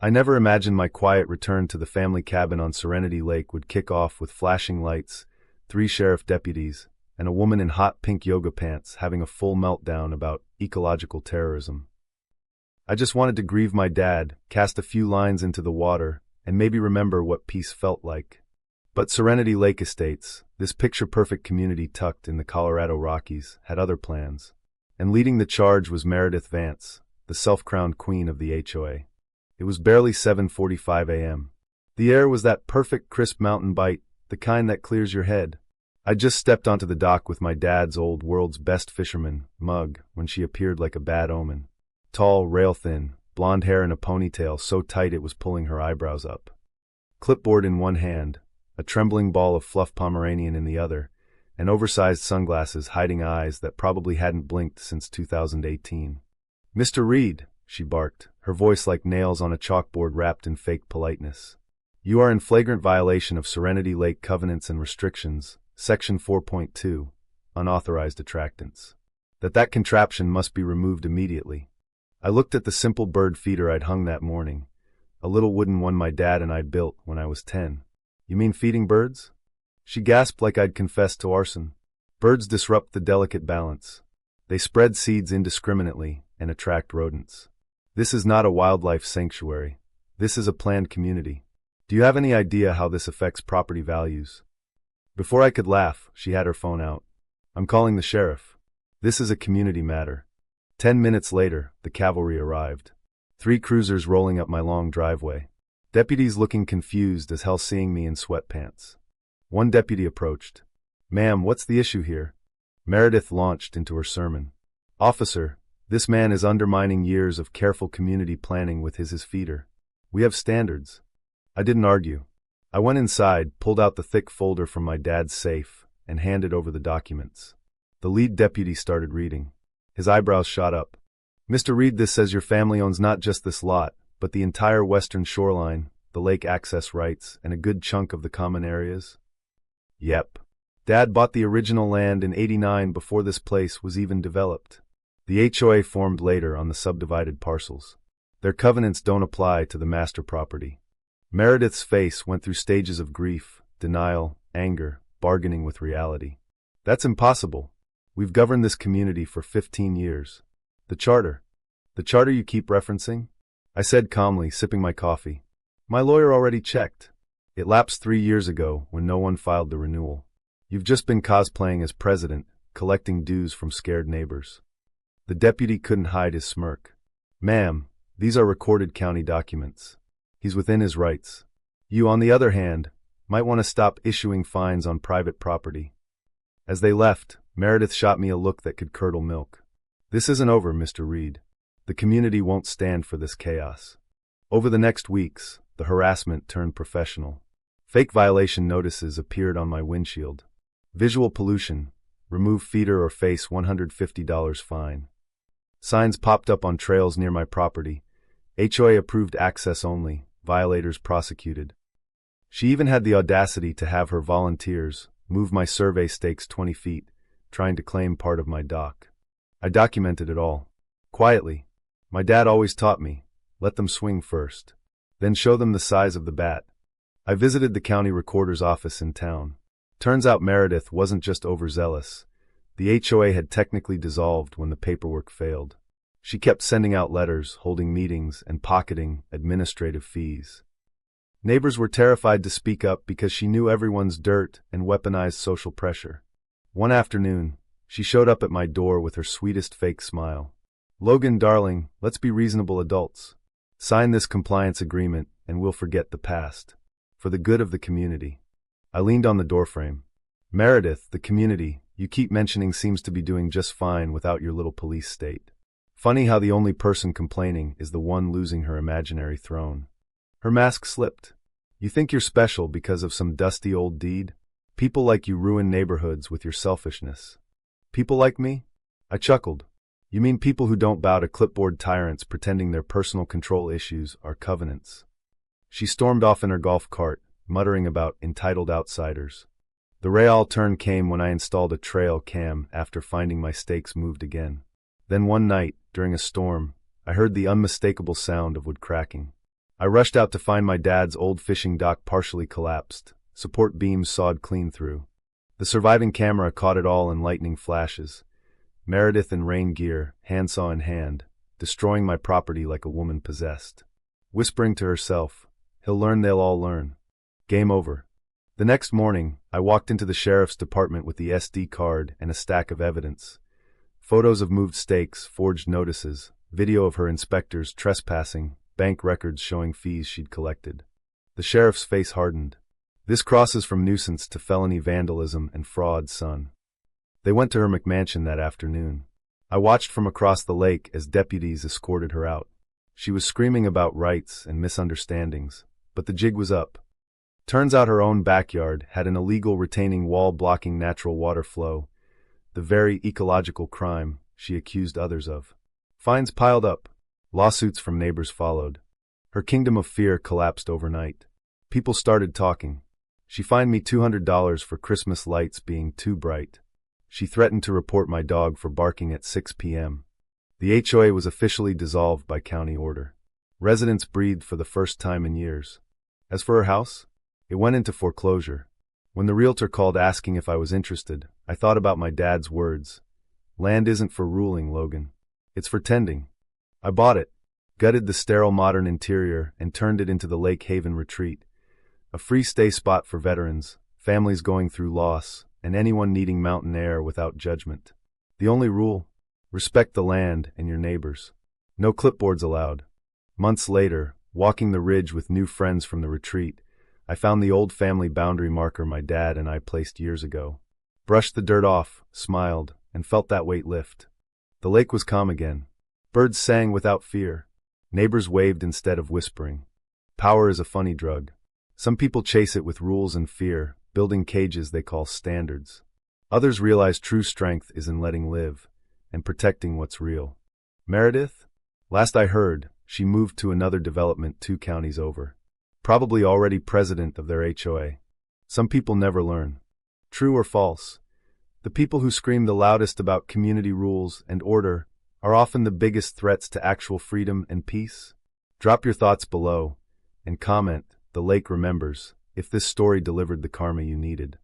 I never imagined my quiet return to the family cabin on Serenity Lake would kick off with flashing lights, 3 sheriff deputies, and a woman in hot pink yoga pants having a full meltdown about ecological terrorism. I just wanted to grieve my dad, cast a few lines into the water, and maybe remember what peace felt like. But Serenity Lake Estates, this picture-perfect community tucked in the Colorado Rockies, had other plans. And leading the charge was Meredith Vance, the self-crowned queen of the HOA. It was barely 7:45 a.m. The air was that perfect crisp mountain bite, the kind that clears your head. I just stepped onto the dock with my dad's old world's best fisherman mug when she appeared like a bad omen. Tall, rail-thin, blonde hair in a ponytail so tight it was pulling her eyebrows up. Clipboard in one hand, a trembling ball of fluff Pomeranian in the other, and oversized sunglasses hiding eyes that probably hadn't blinked since 2018. "Mr. Reed," she barked, her voice like nails on a chalkboard wrapped in fake politeness. "You are in flagrant violation of Serenity Lake Covenants and Restrictions, Section 4.2, Unauthorized Attractants. That contraption must be removed immediately." I looked at the simple bird feeder I'd hung that morning, a little wooden one my dad and I built when I was 10. "You mean feeding birds?" She gasped like I'd confessed to arson. "Birds disrupt the delicate balance. They spread seeds indiscriminately and attract rodents. This is not a wildlife sanctuary. This is a planned community. Do you have any idea how this affects property values?" Before I could laugh, she had her phone out. "I'm calling the sheriff. This is a community matter." 10 minutes later, the cavalry arrived. 3 cruisers rolling up my long driveway. Deputies looking confused as hell seeing me in sweatpants. One deputy approached. "Ma'am, what's the issue here?" Meredith launched into her sermon. "Officer, this man is undermining years of careful community planning with his feeder. We have standards." I didn't argue. I went inside, pulled out the thick folder from my dad's safe, and handed over the documents. The lead deputy started reading. His eyebrows shot up. "Mr. Reed, this says your family owns not just this lot, but the entire western shoreline, the lake access rights, and a good chunk of the common areas?" "Yep. Dad bought the original land in '89 before this place was even developed. The HOA formed later on the subdivided parcels. Their covenants don't apply to the master property." Meredith's face went through stages of grief, denial, anger, bargaining with reality. "That's impossible. We've governed this community for 15 years. The charter you keep referencing?" I said calmly, sipping my coffee. "My lawyer already checked. It lapsed 3 years ago when no one filed the renewal. You've just been cosplaying as president, collecting dues from scared neighbors." The deputy couldn't hide his smirk. "Ma'am, these are recorded county documents. He's within his rights. You, on the other hand, might want to stop issuing fines on private property." As they left, Meredith shot me a look that could curdle milk. "This isn't over, Mr. Reed. The community won't stand for this chaos." Over the next weeks, the harassment turned professional. Fake violation notices appeared on my windshield. Visual pollution, remove feeder or face $150 fine. Signs popped up on trails near my property. HOA approved access only, violators prosecuted. She even had the audacity to have her volunteers move my survey stakes 20 feet, trying to claim part of my dock. I documented it all. Quietly. My dad always taught me, let them swing first. Then show them the size of the bat. I visited the county recorder's office in town. Turns out Meredith wasn't just overzealous. The HOA had technically dissolved when the paperwork failed. She kept sending out letters, holding meetings, and pocketing administrative fees. Neighbors were terrified to speak up because she knew everyone's dirt and weaponized social pressure. One afternoon, she showed up at my door with her sweetest fake smile. "Logan, darling, let's be reasonable adults. Sign this compliance agreement and we'll forget the past. For the good of the community." I leaned on the doorframe. "Meredith, the community you keep mentioning seems to be doing just fine without your little police state. Funny how the only person complaining is the one losing her imaginary throne." Her mask slipped. "You think you're special because of some dusty old deed? People like you ruin neighborhoods with your selfishness." "People like me?" I chuckled. "You mean people who don't bow to clipboard tyrants pretending their personal control issues are covenants." She stormed off in her golf cart, muttering about entitled outsiders. The real turn came when I installed a trail cam after finding my stakes moved again. Then one night, during a storm, I heard the unmistakable sound of wood cracking. I rushed out to find my dad's old fishing dock partially collapsed, support beams sawed clean through. The surviving camera caught it all in lightning flashes. Meredith in rain gear, handsaw in hand, destroying my property like a woman possessed. Whispering to herself, "He'll learn, they'll all learn." Game over. The next morning, I walked into the sheriff's department with the SD card and a stack of evidence. Photos of moved stakes, forged notices, video of her inspectors trespassing, bank records showing fees she'd collected. The sheriff's face hardened. "This crosses from nuisance to felony vandalism and fraud, son." They went to her McMansion that afternoon. I watched from across the lake as deputies escorted her out. She was screaming about rights and misunderstandings, but the jig was up. Turns out her own backyard had an illegal retaining wall blocking natural water flow, the very ecological crime she accused others of. Fines piled up. Lawsuits from neighbors followed. Her kingdom of fear collapsed overnight. People started talking. She fined me $200 for Christmas lights being too bright. She threatened to report my dog for barking at 6 p.m. The HOA was officially dissolved by county order. Residents breathed for the first time in years. As for her house, it went into foreclosure. When the realtor called asking if I was interested, I thought about my dad's words. "Land isn't for ruling, Logan. It's for tending." I bought it, gutted the sterile modern interior, and turned it into the Lake Haven Retreat, a free stay spot for veterans, families going through loss, and anyone needing mountain air without judgment. The only rule: respect the land and your neighbors. No clipboards allowed. Months later, walking the ridge with new friends from the retreat, I found the old family boundary marker my dad and I placed years ago. Brushed the dirt off, smiled, and felt that weight lift. The lake was calm again. Birds sang without fear. Neighbors waved instead of whispering. Power is a funny drug. Some people chase it with rules and fear, building cages they call standards. Others realize true strength is in letting live and protecting what's real. Meredith? Last I heard, she moved to another development 2 counties over. Probably already president of their HOA. Some people never learn. True or false? The people who scream the loudest about community rules and order are often the biggest threats to actual freedom and peace. Drop your thoughts below and comment. The lake remembers if this story delivered the karma you needed.